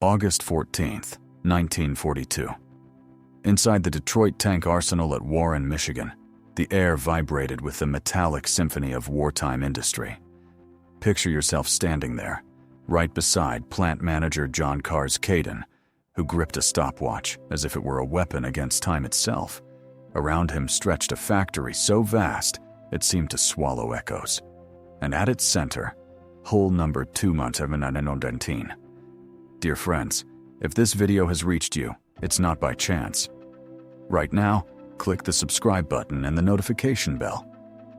August 14th, 1942. Inside the Detroit Tank Arsenal at Warren, Michigan, the air vibrated with the metallic symphony of wartime industry. Picture yourself standing there, right beside plant manager John Cars Caden, who gripped a stopwatch as if it were a weapon against time itself. Around him stretched a factory so vast it seemed to swallow echoes. And at its center, hole number 2. Dear friends, if this video has reached you, it's not by chance. Right now, click the subscribe button and the notification bell.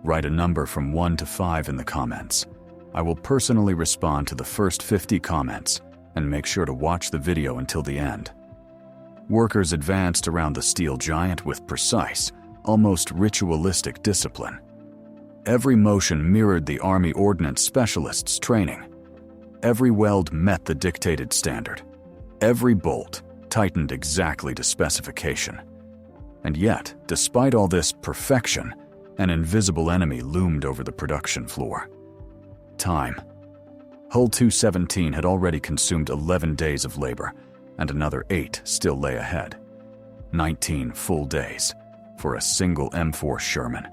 Write a number from 1 to 5 in the comments. I will personally respond to the first 50 comments, and make sure to watch the video until the end. Workers advanced around the steel giant with precise, almost ritualistic discipline. Every motion mirrored the Army Ordnance Specialists' training. Every weld met the dictated standard. Every bolt tightened exactly to specification. And yet, despite all this perfection, an invisible enemy loomed over the production floor. Time. Hull 217 had already consumed 11 days of labor, and another 8 still lay ahead. 19 full days for a single M4 Sherman.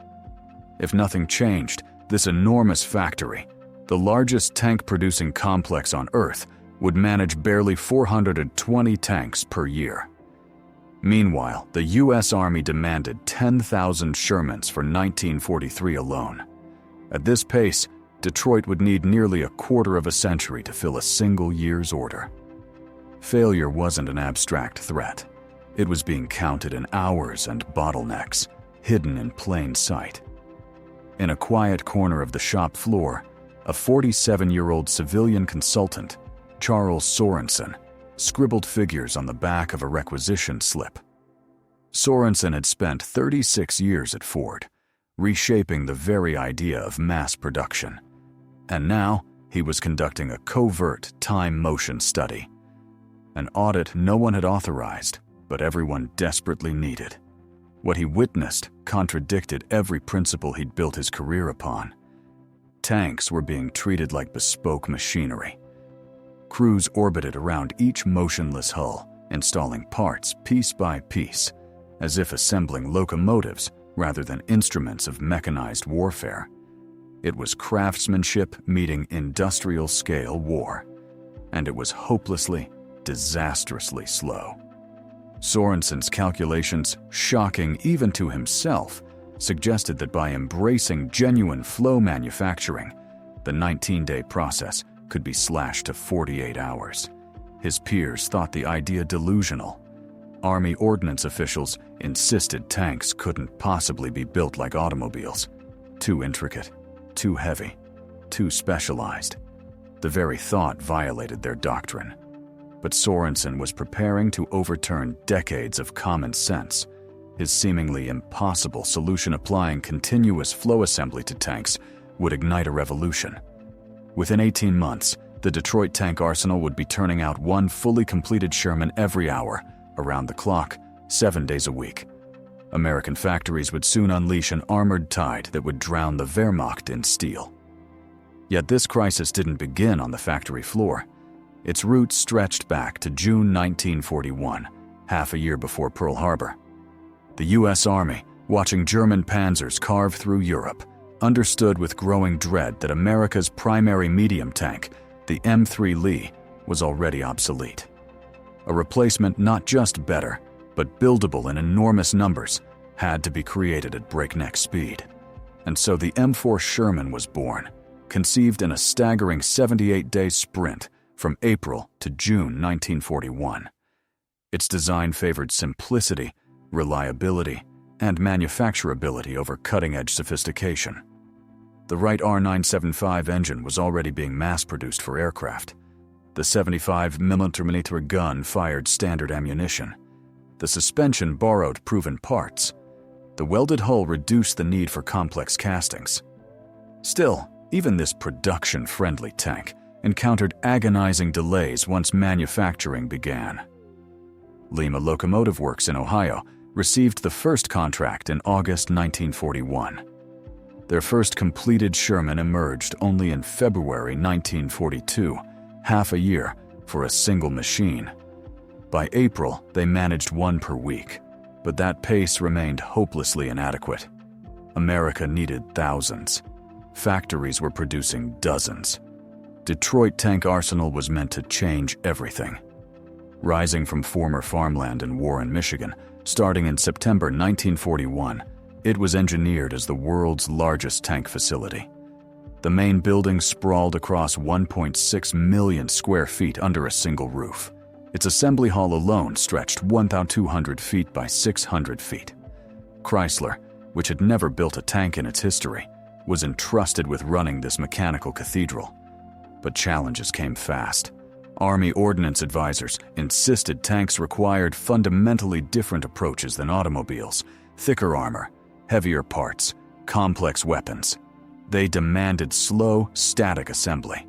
If nothing changed, this enormous factory, the largest tank-producing complex on Earth, would manage barely 420 tanks per year. Meanwhile, the U.S. Army demanded 10,000 Shermans for 1943 alone. At this pace, Detroit would need nearly a quarter of a century to fill a single year's order. Failure wasn't an abstract threat. It was being counted in hours and bottlenecks, hidden in plain sight. In a quiet corner of the shop floor, a 47-year-old civilian consultant, Charles Sorensen, scribbled figures on the back of a requisition slip. Sorensen had spent 36 years at Ford, reshaping the very idea of mass production. And now, he was conducting a covert time-motion study. An audit no one had authorized, but everyone desperately needed. What he witnessed contradicted every principle he'd built his career upon. Tanks were being treated like bespoke machinery. Crews orbited around each motionless hull, installing parts piece by piece, as if assembling locomotives rather than instruments of mechanized warfare. It was craftsmanship meeting industrial-scale war, and it was hopelessly, disastrously slow. Sorensen's calculations, shocking even to himself, suggested that by embracing genuine flow manufacturing, the 19-day process could be slashed to 48 hours. His peers thought the idea delusional. Army ordnance officials insisted tanks couldn't possibly be built like automobiles. Too intricate, too heavy, too specialized. The very thought violated their doctrine. But Sorensen was preparing to overturn decades of common sense. His seemingly impossible solution applying continuous flow assembly to tanks would ignite a revolution. Within 18 months, the Detroit Tank Arsenal would be turning out one fully completed Sherman every hour, around the clock, 7 days a week. American factories would soon unleash an armored tide that would drown the Wehrmacht in steel. Yet this crisis didn't begin on the factory floor. Its roots stretched back to June 1941, half a year before Pearl Harbor. The U.S. Army, watching German panzers carve through Europe, understood with growing dread that America's primary medium tank, the M3 Lee, was already obsolete. A replacement not just better, but buildable in enormous numbers, had to be created at breakneck speed. And so the M4 Sherman was born, conceived in a staggering 78-day sprint from April to June 1941. Its design favored simplicity, reliability, and manufacturability over cutting-edge sophistication. The Wright R975 engine was already being mass-produced for aircraft. The 75mm gun fired standard ammunition. The suspension borrowed proven parts. The welded hull reduced the need for complex castings. Still, even this production-friendly tank encountered agonizing delays once manufacturing began. Lima Locomotive Works in Ohio received the first contract in August 1941. Their first completed Sherman emerged only in February 1942, half a year for a single machine. By April, they managed one per week, but that pace remained hopelessly inadequate. America needed thousands. Factories were producing dozens. Detroit Tank Arsenal was meant to change everything. Rising from former farmland in Warren, Michigan, starting in September 1941, it was engineered as the world's largest tank facility. The main building sprawled across 1.6 million square feet under a single roof. Its assembly hall alone stretched 1,200 feet by 600 feet. Chrysler, which had never built a tank in its history, was entrusted with running this mechanical cathedral. But challenges came fast. Army ordnance advisors insisted tanks required fundamentally different approaches than automobiles: thicker armor, heavier parts, complex weapons. They demanded slow, static assembly.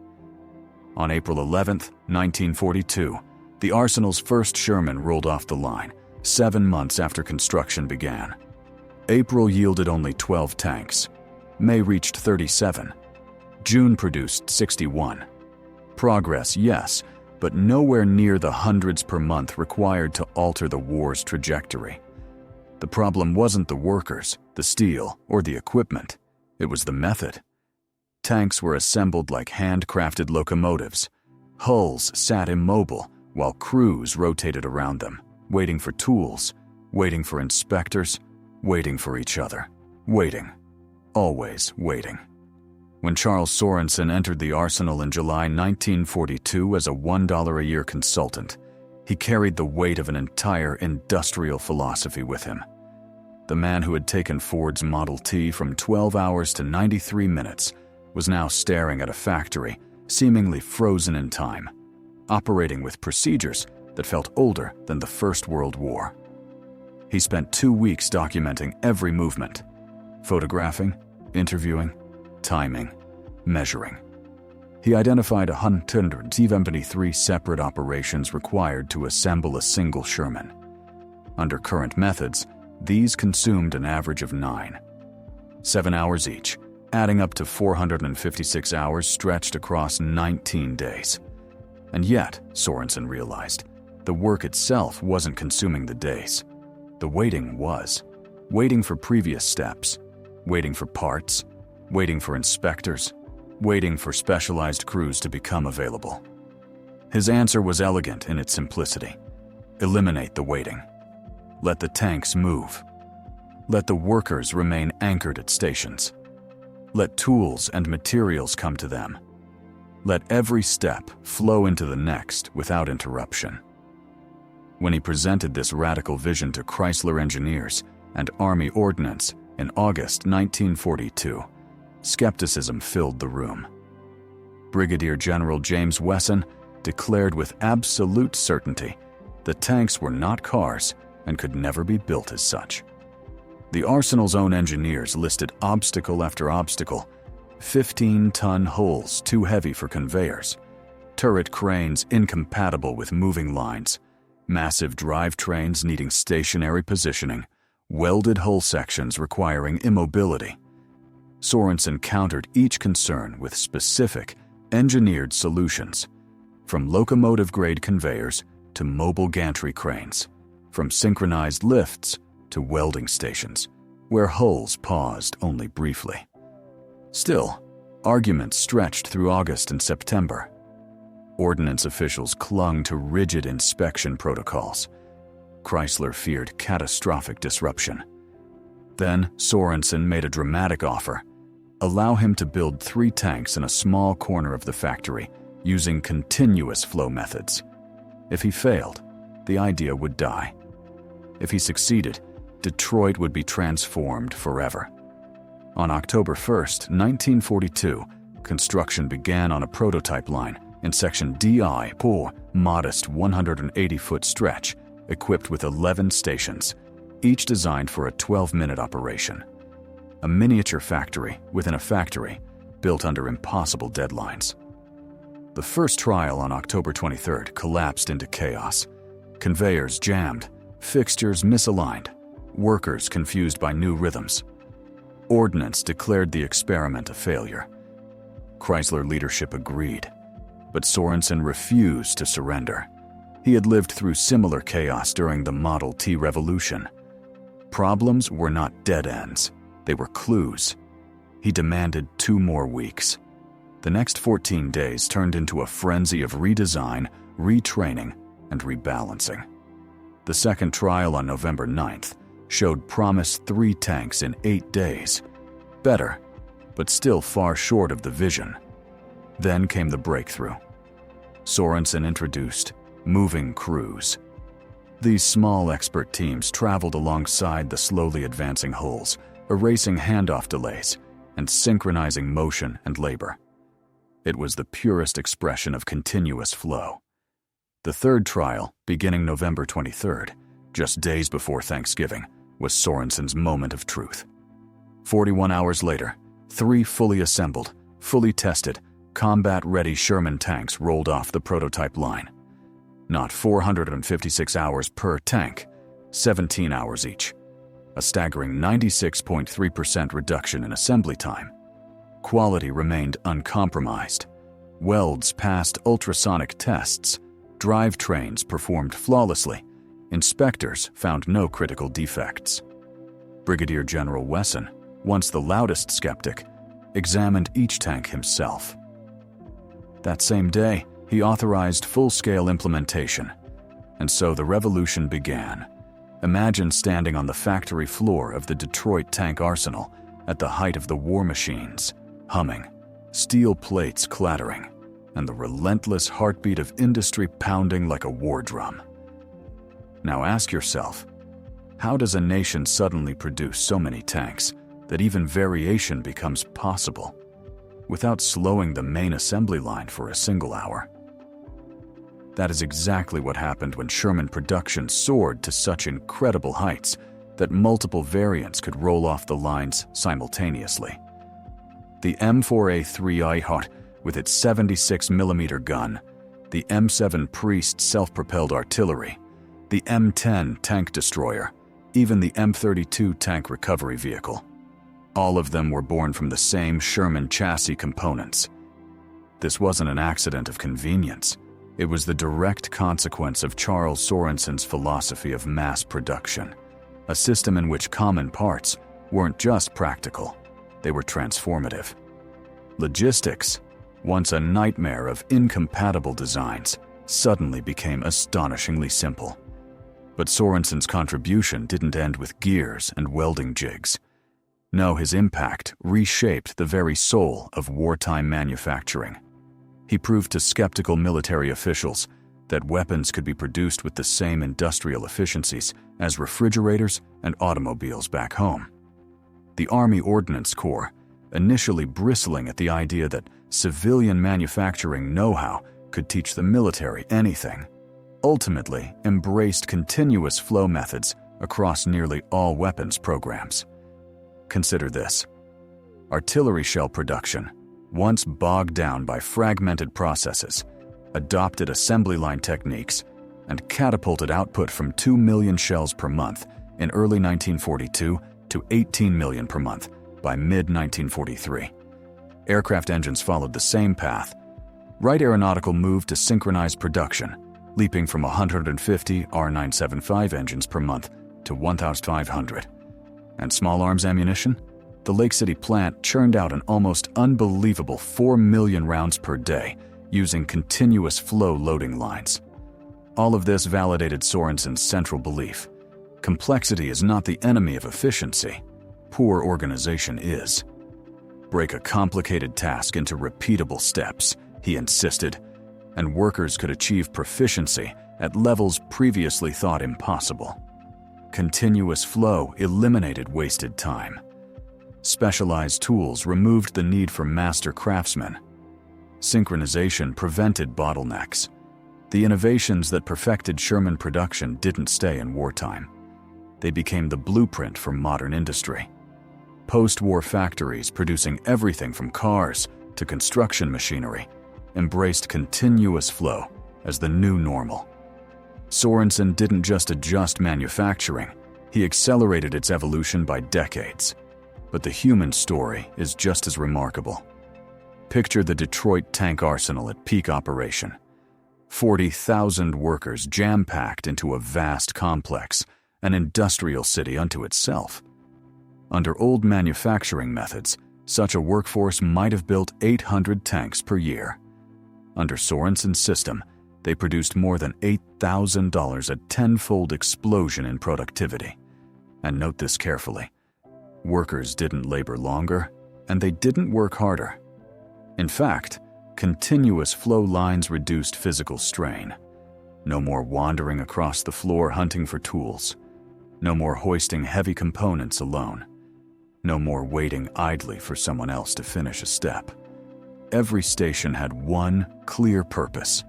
On April 11, 1942, the Arsenal's first Sherman rolled off the line, 7 months after construction began. April yielded only 12 tanks. May reached 37. June produced 61. Progress, yes, but nowhere near the hundreds per month required to alter the war's trajectory. The problem wasn't the workers, the steel, or the equipment. It was the method. Tanks were assembled like handcrafted locomotives. Hulls sat immobile while crews rotated around them, waiting for tools, waiting for inspectors, waiting for each other. Waiting. Always waiting. When Charles Sorensen entered the Arsenal in July 1942 as a $1 a year consultant, he carried the weight of an entire industrial philosophy with him. The man who had taken Ford's Model T from 12 hours to 93 minutes was now staring at a factory seemingly frozen in time, operating with procedures that felt older than the First World War. He spent 2 weeks documenting every movement, photographing, interviewing, timing, measuring. He identified 173 separate operations required to assemble a single Sherman. Under current methods, these consumed an average of 9. 7 hours each, adding up to 456 hours stretched across 19 days. And yet, Sorensen realized, the work itself wasn't consuming the days. The waiting was. Waiting for previous steps, waiting for parts, waiting for inspectors, waiting for specialized crews to become available. His answer was elegant in its simplicity. Eliminate the waiting. Let the tanks move. Let the workers remain anchored at stations. Let tools and materials come to them. Let every step flow into the next without interruption. When he presented this radical vision to Chrysler engineers and Army ordnance in August 1942, skepticism filled the room. Brigadier General James Wesson declared with absolute certainty that tanks were not cars and could never be built as such. The Arsenal's own engineers listed obstacle after obstacle: 15-ton hulls too heavy for conveyors, turret cranes incompatible with moving lines, massive drivetrains needing stationary positioning, welded hull sections requiring immobility. Sorensen countered each concern with specific, engineered solutions, from locomotive-grade conveyors to mobile gantry cranes, from synchronized lifts to welding stations, where hulls paused only briefly. Still, arguments stretched through August and September. Ordnance officials clung to rigid inspection protocols. Chrysler feared catastrophic disruption. Then Sorensen made a dramatic offer: allow him to build 3 tanks in a small corner of the factory using continuous flow methods. If he failed, the idea would die. If he succeeded, Detroit would be transformed forever. On October 1, 1942, construction began on a prototype line in Section DI, a modest 180-foot stretch equipped with 11 stations, each designed for a 12-minute operation. A miniature factory within a factory, built under impossible deadlines. The first trial on October 23 collapsed into chaos. Conveyors jammed, fixtures misaligned, workers confused by new rhythms. Ordnance declared the experiment a failure. Chrysler leadership agreed. but Sorensen refused to surrender. He had lived through similar chaos during the Model T revolution. Problems were not dead ends, they were clues. He demanded 2 more weeks. The next 14 days turned into a frenzy of redesign, retraining, and rebalancing. The second trial on November 9th showed promised 3 tanks in 8 days. Better, but still far short of the vision. Then came the breakthrough. Sorensen introduced moving crews. These small expert teams traveled alongside the slowly advancing hulls, erasing handoff delays and synchronizing motion and labor. It was the purest expression of continuous flow. The third trial, beginning November 23rd, just days before Thanksgiving, was Sorensen's moment of truth. 41 hours later, 3 fully assembled, fully tested, combat-ready Sherman tanks rolled off the prototype line. Not 456 hours per tank, 17 hours each. A staggering 96.3% reduction in assembly time. Quality remained uncompromised. Welds passed ultrasonic tests. Drivetrains performed flawlessly. Inspectors found no critical defects. Brigadier General Wesson, once the loudest skeptic, examined each tank himself. That same day, he authorized full-scale implementation. And so the revolution began. Imagine standing on the factory floor of the Detroit tank arsenal at the height of the war machines, humming, steel plates clattering, and the relentless heartbeat of industry pounding like a war drum. Now ask yourself, how does a nation suddenly produce so many tanks that even variation becomes possible without slowing the main assembly line for a single hour? That is exactly what happened when Sherman production soared to such incredible heights that multiple variants could roll off the lines simultaneously. The M4A3I with its 76mm gun, the M7 Priest self-propelled artillery, the M10 tank destroyer, even the M32 tank recovery vehicle. All of them were born from the same Sherman chassis components. This wasn't an accident of convenience. It was the direct consequence of Charles Sorensen's philosophy of mass production, a system in which common parts weren't just practical, they were transformative. Logistics, once a nightmare of incompatible designs, suddenly became astonishingly simple. But Sorensen's contribution didn't end with gears and welding jigs. No, his impact reshaped the very soul of wartime manufacturing. He proved to skeptical military officials that weapons could be produced with the same industrial efficiencies as refrigerators and automobiles back home. The Army Ordnance Corps, initially bristling at the idea that civilian manufacturing know-how could teach the military anything, ultimately embraced continuous flow methods across nearly all weapons programs. Consider this. Artillery shell production, once bogged down by fragmented processes, adopted assembly line techniques, and catapulted output from 2 million shells per month in early 1942 to 18 million per month by mid-1943. Aircraft engines followed the same path. Wright Aeronautical moved to synchronized production, leaping from 150 R975 engines per month to 1,500. And small arms ammunition? The Lake City plant churned out an almost unbelievable 4 million rounds per day using continuous flow loading lines. All of this validated Sorensen's central belief. Complexity is not the enemy of efficiency. Poor organization is. Break a complicated task into repeatable steps, he insisted, and workers could achieve proficiency at levels previously thought impossible. Continuous flow eliminated wasted time. Specialized tools removed the need for master craftsmen. Synchronization prevented bottlenecks. The innovations that perfected Sherman production didn't stay in wartime. They became the blueprint for modern industry. Post-war factories producing everything from cars to construction machinery embraced continuous flow as the new normal. Sorensen didn't just adjust manufacturing, he accelerated its evolution by decades. But the human story is just as remarkable. Picture the Detroit tank arsenal at peak operation. 40,000 workers jam-packed into a vast complex, an industrial city unto itself. Under old manufacturing methods, such a workforce might have built 800 tanks per year. Under Sorensen's system, they produced more than $8,000, a tenfold explosion in productivity. And note this carefully. Workers didn't labor longer, and they didn't work harder. In fact, continuous flow lines reduced physical strain. No more wandering across the floor hunting for tools. No more hoisting heavy components alone. No more waiting idly for someone else to finish a step. Every station had one clear purpose.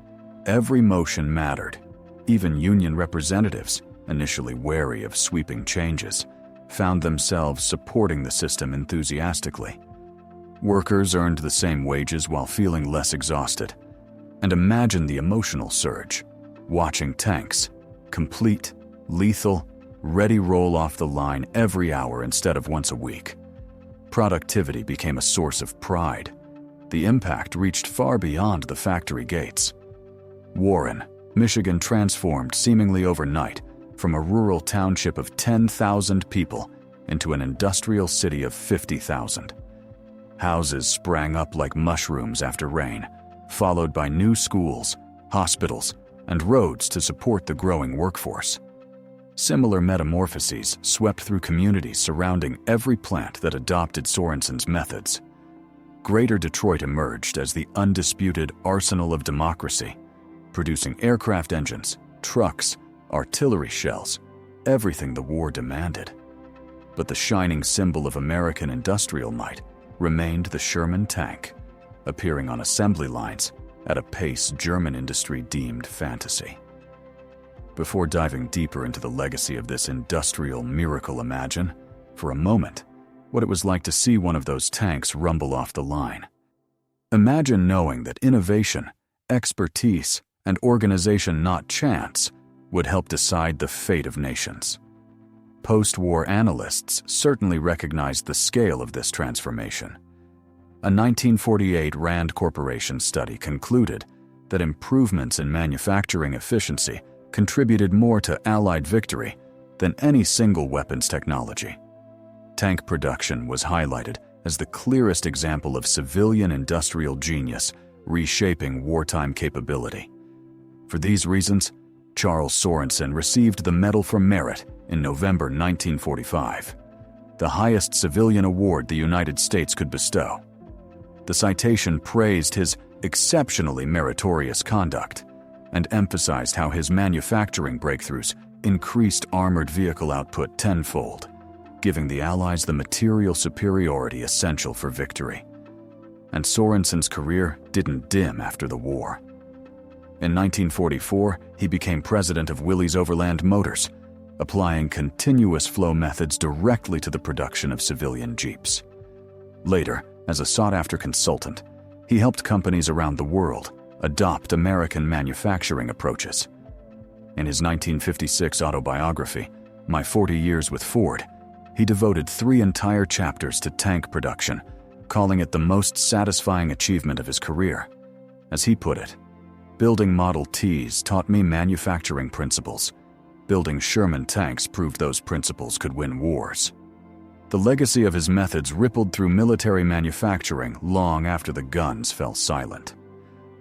Every motion mattered. Even union representatives, initially wary of sweeping changes, found themselves supporting the system enthusiastically. Workers earned the same wages while feeling less exhausted. And imagine the emotional surge, watching tanks, complete, lethal, ready roll off the line every hour instead of once a week. Productivity became a source of pride. The impact reached far beyond the factory gates. Warren, Michigan transformed seemingly overnight from a rural township of 10,000 people into an industrial city of 50,000. Houses sprang up like mushrooms after rain, followed by new schools, hospitals, and roads to support the growing workforce. Similar metamorphoses swept through communities surrounding every plant that adopted Sorensen's methods. Greater Detroit emerged as the undisputed arsenal of democracy, producing aircraft engines, trucks, artillery shells, everything the war demanded. But the shining symbol of American industrial might remained the Sherman tank, appearing on assembly lines at a pace German industry deemed fantasy. Before diving deeper into the legacy of this industrial miracle, imagine, for a moment, what it was like to see one of those tanks rumble off the line. Imagine knowing that innovation, expertise, and organization, not chance, would help decide the fate of nations. Post-war analysts certainly recognized the scale of this transformation. A 1948 Rand Corporation study concluded that improvements in manufacturing efficiency contributed more to Allied victory than any single weapons technology. Tank production was highlighted as the clearest example of civilian industrial genius reshaping wartime capability. For these reasons, Charles Sorensen received the Medal for Merit in November 1945, the highest civilian award the United States could bestow. The citation praised his exceptionally meritorious conduct and emphasized how his manufacturing breakthroughs increased armored vehicle output tenfold, giving the Allies the material superiority essential for victory. And Sorensen's career didn't dim after the war. In 1944, he became president of Willys Overland Motors, applying continuous flow methods directly to the production of civilian Jeeps. Later, as a sought-after consultant, he helped companies around the world adopt American manufacturing approaches. In his 1956 autobiography, My 40 Years with Ford, he devoted 3 entire chapters to tank production, calling it the most satisfying achievement of his career. As he put it, "Building Model Ts taught me manufacturing principles. Building Sherman tanks proved those principles could win wars." The legacy of his methods rippled through military manufacturing long after the guns fell silent.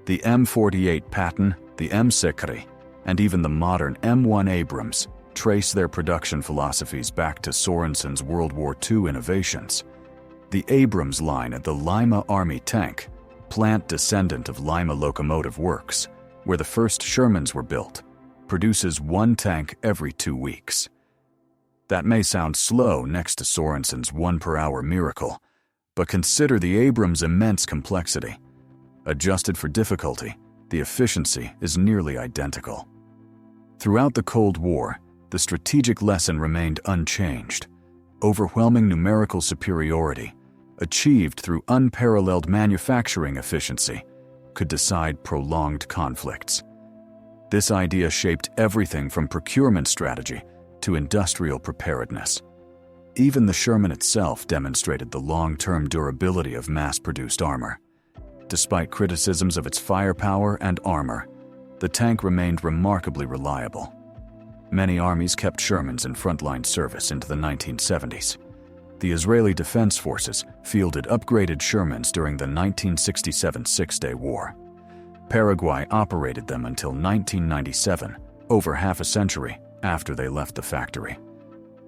The M48 Patton, the M6, and even the modern M1 Abrams trace their production philosophies back to Sorensen's World War II innovations. The Abrams line at the Lima Army Tank, plant descendant of Lima Locomotive Works, where the first Shermans were built, produces 1 tank every 2 weeks. That may sound slow next to Sorensen's 1-per-hour miracle, but consider the Abrams' immense complexity. Adjusted for difficulty, the efficiency is nearly identical. Throughout the Cold War, the strategic lesson remained unchanged. Overwhelming numerical superiority, achieved through unparalleled manufacturing efficiency, could decide prolonged conflicts. This idea shaped everything from procurement strategy to industrial preparedness. Even the Sherman itself demonstrated the long-term durability of mass-produced armor. Despite criticisms of its firepower and armor, the tank remained remarkably reliable. Many armies kept Shermans in frontline service into the 1970s. The Israeli Defense Forces fielded upgraded Shermans during the 1967 Six-Day War. Paraguay operated them until 1997, over half a century after they left the factory.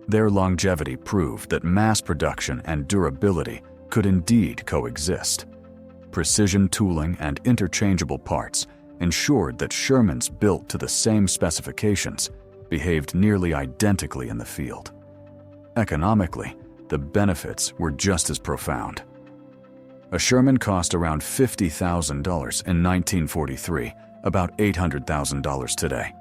Their longevity proved that mass production and durability could indeed coexist. Precision tooling and interchangeable parts ensured that Shermans built to the same specifications behaved nearly identically in the field. Economically, the benefits were just as profound. A Sherman cost around $50,000 in 1943, about $800,000 today.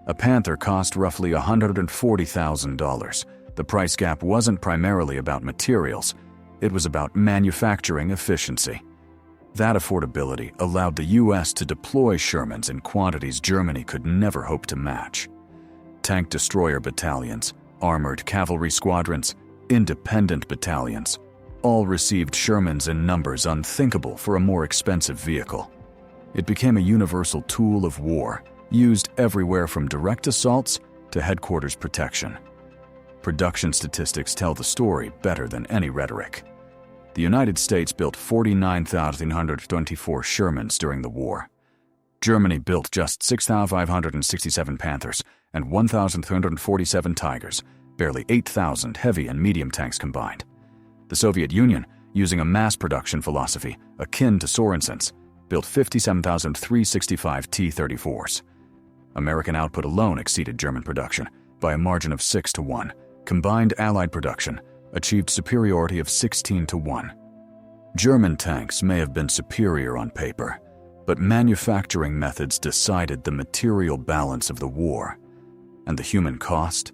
A Panther cost roughly $140,000. The price gap wasn't primarily about materials, it was about manufacturing efficiency. That affordability allowed the U.S. to deploy Shermans in quantities Germany could never hope to match. Tank destroyer battalions, armored cavalry squadrons, independent battalions, all received Shermans in numbers unthinkable for a more expensive vehicle. It became a universal tool of war, used everywhere from direct assaults to headquarters protection. Production statistics tell the story better than any rhetoric. The United States built 49,124 Shermans during the war. Germany built just 6,567 Panthers and 1,347 Tigers, barely 8,000 heavy and medium tanks combined. The Soviet Union, using a mass production philosophy akin to Sorensen's, built 57,365 T-34s. American output alone exceeded German production by a margin of 6-1. Combined Allied production achieved superiority of 16-1. German tanks may have been superior on paper, but manufacturing methods decided the material balance of the war. And the human cost?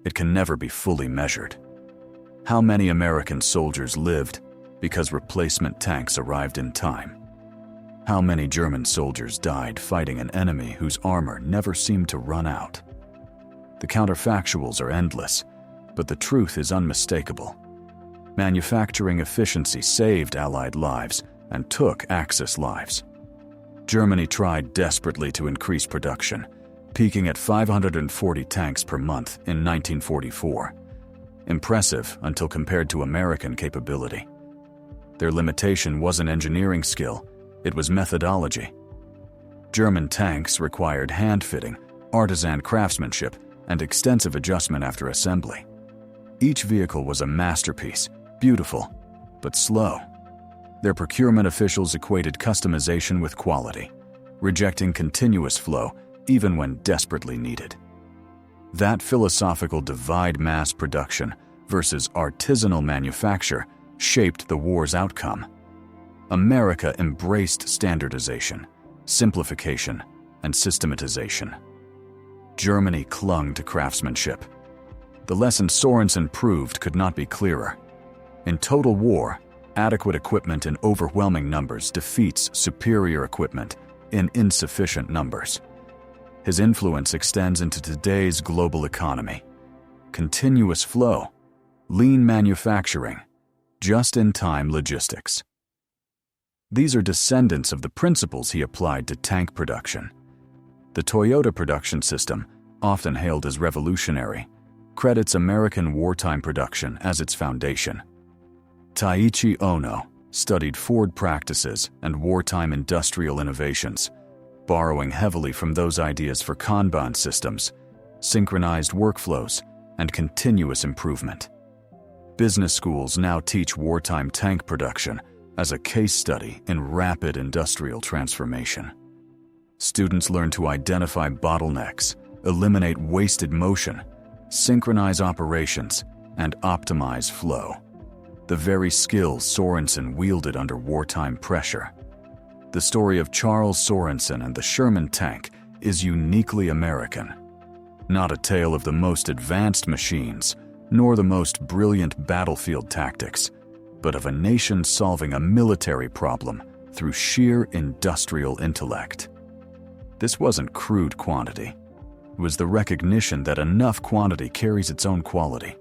It can never be fully measured. How many American soldiers lived because replacement tanks arrived in time? How many German soldiers died fighting an enemy whose armor never seemed to run out? The counterfactuals are endless, but the truth is unmistakable. Manufacturing efficiency saved Allied lives and took Axis lives. Germany tried desperately to increase production, peaking at 540 tanks per month in 1944. Impressive until compared to American capability. Their limitation wasn't engineering skill, it was methodology. German tanks required hand-fitting, artisan craftsmanship, and extensive adjustment after assembly. Each vehicle was a masterpiece, beautiful, but slow. Their procurement officials equated customization with quality, rejecting continuous flow even when desperately needed. That philosophical divide mass production versus artisanal manufacture shaped the war's outcome. America embraced standardization, simplification, and systematization. Germany clung to craftsmanship. The lesson Sorensen proved could not be clearer. In total war, adequate equipment in overwhelming numbers defeats superior equipment in insufficient numbers. His influence extends into today's global economy. Continuous flow, lean manufacturing, just-in-time logistics. These are descendants of the principles he applied to tank production. The Toyota production system, often hailed as revolutionary, credits American wartime production as its foundation. Taiichi Ohno studied Ford practices and wartime industrial innovations, borrowing heavily from those ideas for Kanban systems, synchronized workflows, and continuous improvement. Business schools now teach wartime tank production as a case study in rapid industrial transformation. Students learn to identify bottlenecks, eliminate wasted motion, synchronize operations, and optimize flow. The very skills Sorensen wielded under wartime pressure. The story of Charles Sorensen and the Sherman tank is uniquely American. Not a tale of the most advanced machines, nor the most brilliant battlefield tactics, but of a nation solving a military problem through sheer industrial intellect. This wasn't crude quantity. It was the recognition that enough quantity carries its own quality.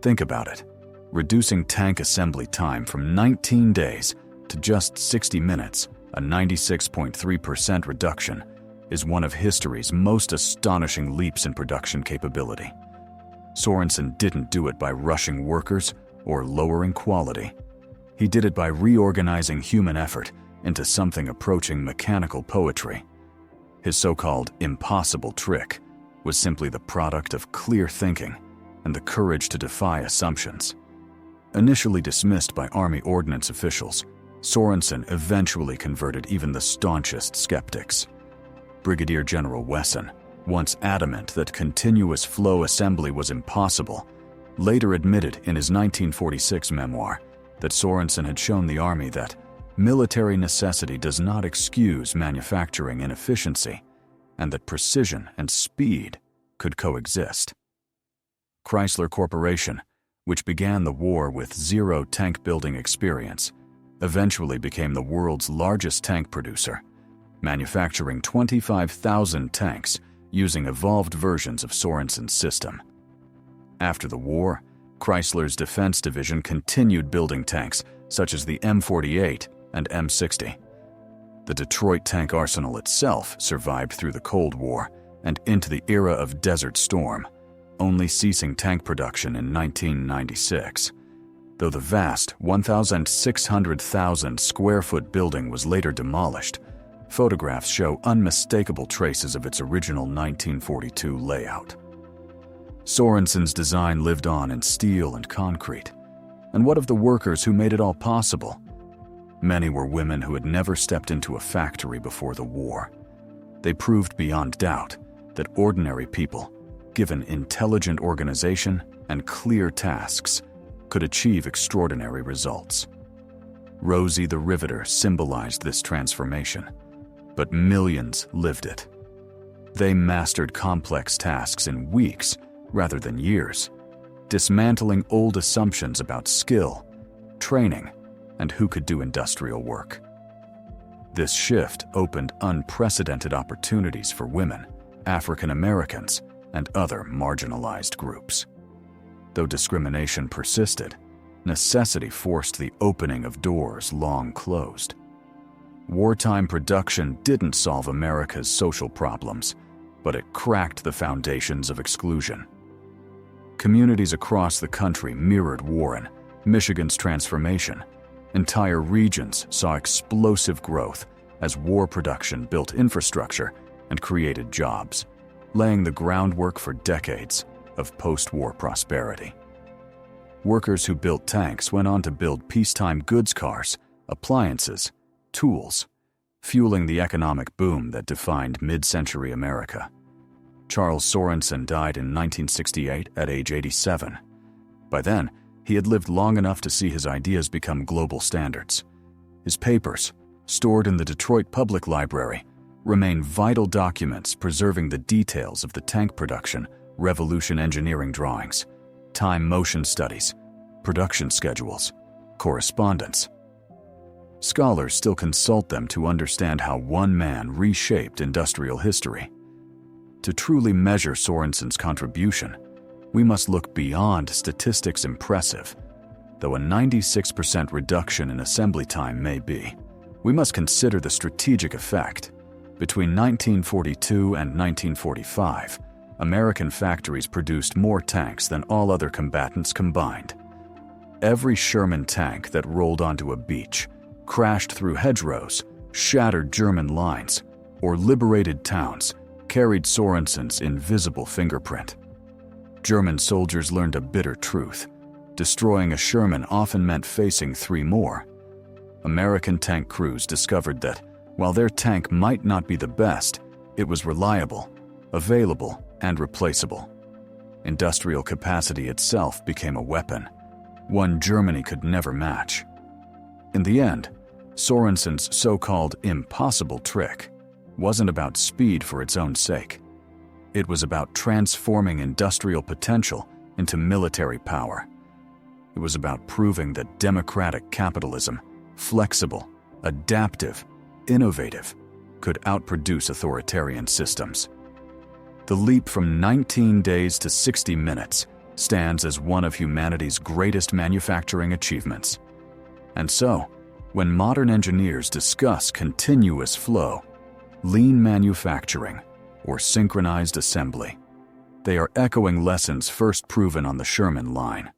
Think about it. Reducing tank assembly time from 19 days to just 60 minutes, a 96.3% reduction, is one of history's most astonishing leaps in production capability. Sorensen didn't do it by rushing workers or lowering quality. He did it by reorganizing human effort into something approaching mechanical poetry. His so-called impossible trick was simply the product of clear thinking and the courage to defy assumptions. Initially dismissed by Army ordnance officials, Sorensen eventually converted even the staunchest skeptics. Brigadier General Wesson, once adamant that continuous flow assembly was impossible, later admitted in his 1946 memoir that Sorensen had shown the Army that military necessity does not excuse manufacturing inefficiency, and that precision and speed could coexist. Chrysler Corporation, which began the war with zero tank building experience, eventually became the world's largest tank producer, manufacturing 25,000 tanks using evolved versions of Sorensen's system. After the war, Chrysler's defense division continued building tanks such as the M48 and M60. The Detroit tank arsenal itself survived through the Cold War and into the era of Desert Storm, only ceasing tank production in 1996. Though the vast 1,600,000 square foot building was later demolished, photographs show unmistakable traces of its original 1942 layout. Sorensen's design lived on in steel and concrete. And what of the workers who made it all possible? Many were women who had never stepped into a factory before the war. They proved beyond doubt that ordinary people, given intelligent organization and clear tasks, could achieve extraordinary results. Rosie the Riveter symbolized this transformation, but millions lived it. They mastered complex tasks in weeks rather than years, dismantling old assumptions about skill, training, and who could do industrial work. This shift opened unprecedented opportunities for women, African Americans, and other marginalized groups. Though discrimination persisted, necessity forced the opening of doors long closed. Wartime production didn't solve America's social problems, but it cracked the foundations of exclusion. Communities across the country mirrored Warren, Michigan's transformation. Entire regions saw explosive growth as war production built infrastructure and created jobs, laying the groundwork for decades of post-war prosperity. Workers who built tanks went on to build peacetime goods cars, appliances, tools, fueling the economic boom that defined mid-century America. Charles Sorensen died in 1968 at age 87. By then, he had lived long enough to see his ideas become global standards. His papers, stored in the Detroit Public Library, remain vital documents preserving the details of the tank production, revolution engineering drawings, time motion studies, production schedules, correspondence. Scholars still consult them to understand how one man reshaped industrial history. To truly measure Sorensen's contribution, we must look beyond statistics impressive. Though a 96% reduction in assembly time may be, we must consider the strategic effect. Between 1942 and 1945, American factories produced more tanks than all other combatants combined. Every Sherman tank that rolled onto a beach, crashed through hedgerows, shattered German lines, or liberated towns carried Sorensen's invisible fingerprint. German soldiers learned a bitter truth. Destroying a Sherman often meant facing 3 more. American tank crews discovered that, while their tank might not be the best, it was reliable, available, and replaceable. Industrial capacity itself became a weapon, one Germany could never match. In the end, Sorensen's so-called impossible trick wasn't about speed for its own sake. It was about transforming industrial potential into military power. It was about proving that democratic capitalism, flexible, adaptive, innovative, could outproduce authoritarian systems. The leap from 19 days to 60 minutes stands as one of humanity's greatest manufacturing achievements. And so, When modern engineers discuss continuous flow, lean manufacturing, or synchronized assembly, they are echoing lessons first proven on the Sherman line.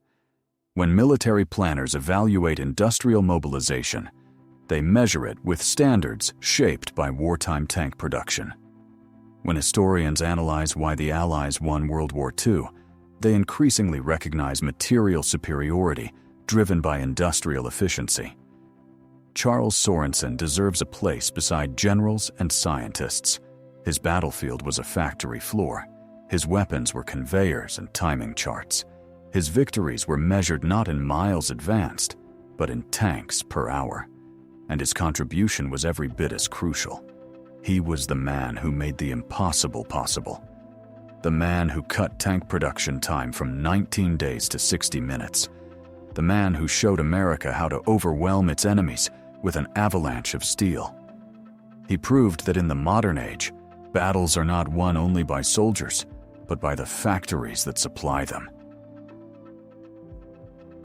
When military planners evaluate industrial mobilization, they measure it with standards shaped by wartime tank production. When historians analyze why the Allies won World War II, they increasingly recognize material superiority driven by industrial efficiency. Charles Sorensen deserves a place beside generals and scientists. His battlefield was a factory floor. His weapons were conveyors and timing charts. His victories were measured not in miles advanced, but in tanks per hour. And his contribution was every bit as crucial. He was the man who made the impossible possible. The man who cut tank production time from 19 days to 60 minutes. The man who showed America how to overwhelm its enemies with an avalanche of steel. He proved that in the modern age, battles are not won only by soldiers, but by the factories that supply them.